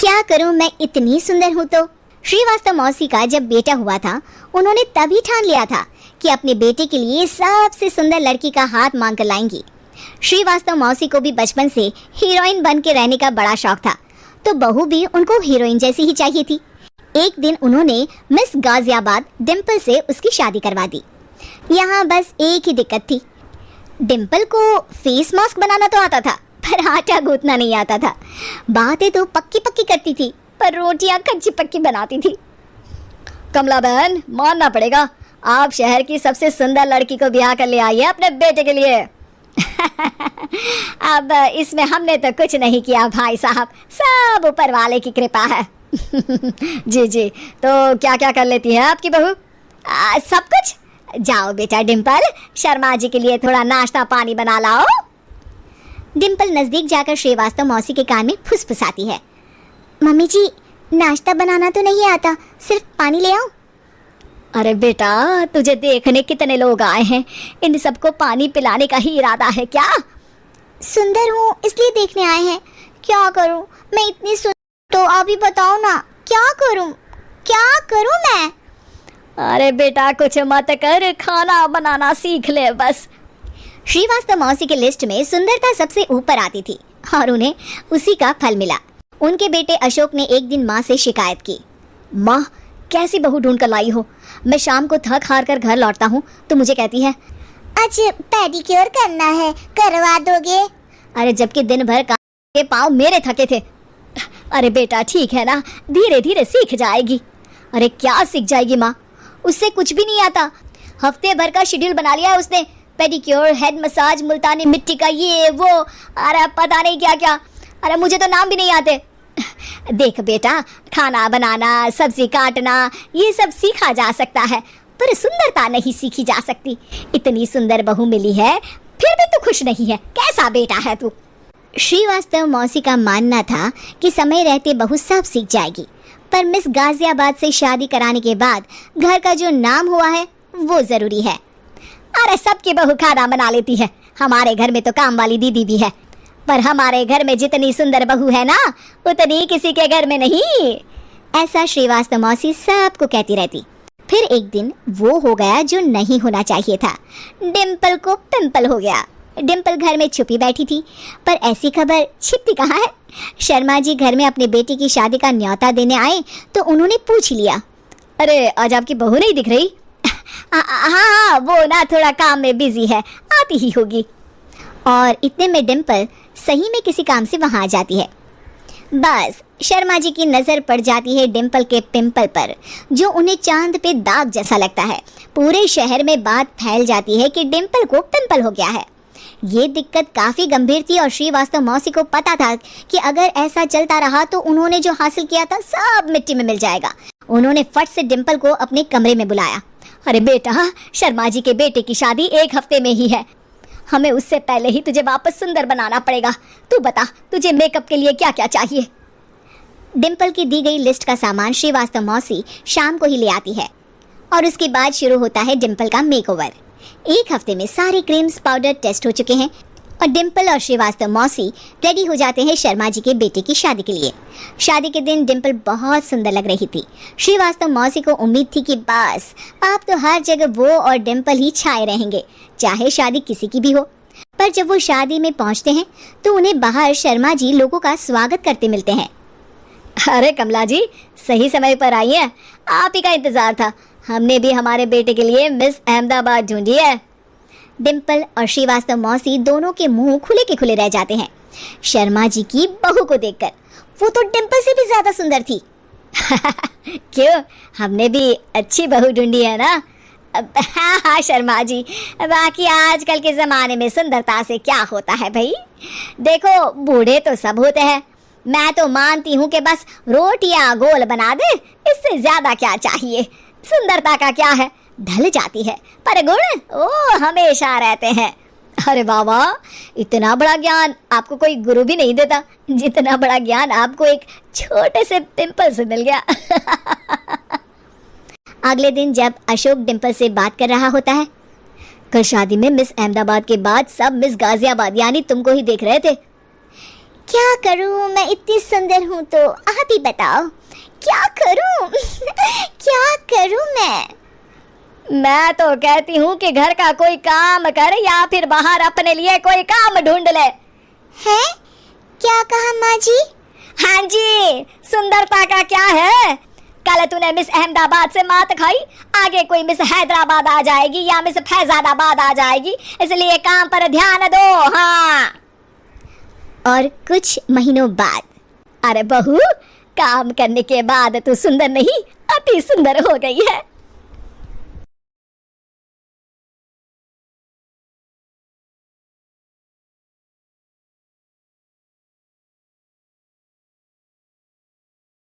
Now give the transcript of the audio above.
क्या करूं, मैं इतनी सुंदर हूं। तो श्रीवास्तव मौसी का जब बेटा हुआ था, उन्होंने तभी ठान लिया था कि अपने बेटे के लिए सबसे सुंदर लड़की का हाथ मांग कर लाएंगी। श्रीवास्तव मौसी को भी बचपन से हीरोइन बन के रहने का बड़ा शौक था, तो बहू भी उनको हीरोइन जैसी ही चाहिए थी। एक दिन उन्होंने मिस गाजियाबाद डिम्पल से उसकी शादी करवा दी। यहाँ बस एक ही दिक्कत थी, डिम्पल को फेस मास्क बनाना तो आता था, पर आटा गूंथना नहीं आता था। बातें तो पक्की पक्की करती थी, पर रोटियां कच्ची पक्की बनाती थी। कमला बहन, मानना पड़ेगा, आप शहर की सबसे सुंदर लड़की को ब्याह कर ले आई है अपने बेटे के लिए। अब इसमें हमने तो कुछ नहीं किया भाई साहब, सब ऊपर वाले की कृपा है। जी जी, तो क्या क्या कर लेती है आपकी बहू? सब कुछ। जाओ बेटा डिम्पल, शर्मा जी के लिए थोड़ा नाश्ता पानी बना लाओ। डिम्पल नजदीक जाकर श्रीवास्तव मौसी के कान में फुसफुसाती है। मम्मी जी, नाश्ता बनाना तो नहीं आता, सिर्फ पानी ले आओ। अरे बेटा, तुझे देखने कितने लोग आए हैं, इन सबको पानी पिलाने का ही इरादा है क्या? सुंदर हूँ इसलिए देखने आए हैं। क्या करूँ, मैं इतनी सुंदर, तो आप ही बताओ ना, क्या करूँ मैं? अरे बेटा, कुछ मत कर, खाना बनाना सीख ले बस। श्रीवास्तव मौसी के लिस्ट में सुंदरता सबसे ऊपर आती थी और उन्हें उसी का फल मिला। उनके बेटे अशोक ने एक दिन माँ से शिकायत की। माँ, कैसी बहू ढूंढ कर लाई हो? मैं शाम को थक हार कर घर लौटता हूँ तो मुझे कहती है, आज पेडिक्योर करना है, करवा दोगे? अरे जबकि दिन भर काम के पाँव मेरे थके थे। अरे बेटा ठीक है ना, धीरे धीरे सीख जाएगी। अरे क्या सीख जाएगी माँ, उससे कुछ भी नहीं आता। हफ्ते भर का शेड्यूल बना लिया है उसने, पेडिक्योर, हेड मसाज, मुल्तानी मिट्टी का ये वो, अरे पता नहीं क्या क्या। अरे मुझे तो नाम भी नहीं आते। देख बेटा, खाना बनाना, सब्जी काटना, ये सब सीखा जा सकता है, पर सुंदरता नहीं सीखी जा सकती। इतनी सुंदर बहू मिली है, फिर भी तू खुश नहीं है, कैसा बेटा है तू? श्रीवास्तव मौसी का मानना था कि समय रहते बहू सब सीख जाएगी, पर मिस गाजियाबाद से शादी कराने के बाद घर का जो नाम हुआ है वो जरूरी है। अरे सबकी बहू खाना बना लेती है, हमारे घर में तो काम वाली दीदी भी है, पर हमारे घर में जितनी सुंदर बहू है ना, उतनी किसी के घर में नहीं। ऐसा श्रीवास्तव मौसी सबको कहती रहती। फिर एक दिन वो हो गया जो नहीं होना चाहिए था, डिम्पल को पिंपल हो गया। डिम्पल घर में छुपी बैठी थी, पर ऐसी खबर छिपती कहाँ है। शर्मा जी घर में अपने बेटे की शादी का न्योता देने आए तो उन्होंने पूछ लिया, अरे आज आपकी बहू नहीं दिख रही? हाँ, वो ना थोड़ा काम में बिजी है, आती ही होगी। और इतने में डिम्पल सही में किसी काम से वहां आ जाती है। बस शर्मा जी की नज़र पड़ जाती है डिम्पल के पिंपल पर, जो उन्हें चांद पे दाग जैसा लगता है। पूरे शहर में बात फैल जाती है कि डिम्पल को पिंपल हो गया है। ये दिक्कत काफ़ी गंभीर थी और श्रीवास्तव मौसी को पता था कि अगर ऐसा चलता रहा तो उन्होंने जो हासिल किया था सब मिट्टी में मिल जाएगा। उन्होंने फट से डिम्पल को अपने कमरे में बुलाया। अरे बेटा, शर्मा जी के बेटे की शादी 1 हफ्ते में ही है, हमें उससे पहले ही तुझे वापस सुंदर बनाना पड़ेगा। तू बता, तुझे मेकअप के लिए क्या क्या चाहिए? डिम्पल की दी गई लिस्ट का सामान श्रीवास्तव मौसी शाम को ही ले आती है और उसके बाद शुरू होता है डिम्पल का मेकओवर। 1 हफ्ते में सारे क्रीम्स पाउडर टेस्ट हो चुके हैं और डिम्पल और श्रीवास्तव मौसी रेडी हो जाते हैं शर्मा जी के बेटे की शादी के लिए। शादी के दिन डिम्पल बहुत सुंदर लग रही थी। श्रीवास्तव मौसी को उम्मीद थी कि बस अब तो हर जगह वो और डिम्पल ही छाए रहेंगे, चाहे शादी किसी की भी हो। पर जब वो शादी में पहुंचते हैं तो उन्हें बाहर शर्मा जी लोगों का स्वागत करते मिलते हैं। अरे कमला जी, सही समय पर आई है, आप ही का इंतजार था। हमने भी हमारे बेटे के लिए मिस अहमदाबाद ढूंढी है। डिम्पल और श्रीवास्तव मौसी दोनों के मुंह खुले के खुले रह जाते हैं शर्मा जी की बहू को देखकर। वो तो डिम्पल से भी ज्यादा सुंदर थी। क्यों, हमने भी अच्छी बहू ढूंढी है ना? हाँ शर्मा जी, बाकी आजकल के ज़माने में सुंदरता से क्या होता है भाई। देखो, बूढ़े तो सब होते हैं, मैं तो मानती हूँ कि बस रोटियां गोल बना दे, इससे ज्यादा क्या चाहिए। सुंदरता का क्या है, ढल जाती है, पर गुण ओ हमेशा रहते हैं। अरे बाबा, इतना बड़ा ज्ञान आपको कोई गुरु भी नहीं देता, जितना बड़ा ज्ञान आपको एक छोटे से पिंपल से मिल गया। अगले दिन जब अशोक डिम्पल से बात कर रहा होता है, कल शादी में मिस अहमदाबाद के बाद सब मिस गाजियाबाद यानी तुमको ही देख रहे थे। क्या करूं, मैं इतनी सुंदर हूं तो आप ही बताओ क्या करूं? क्या करूं मैं तो कहती हूँ कि घर का कोई काम कर या फिर बाहर अपने लिए कोई काम ढूंढ ले। है? क्या कहा माँ जी? हाँ जी, सुंदरता का क्या है? कल तूने मिस अहमदाबाद से मात खाई, आगे कोई मिस हैदराबाद आ जाएगी या मिस फैजादाबाद आ जाएगी, इसलिए काम पर ध्यान दो। हाँ। और कुछ महीनों बाद, अरे बहू, काम करने के बाद तू सुंदर नहीं, अति सुंदर हो गई है।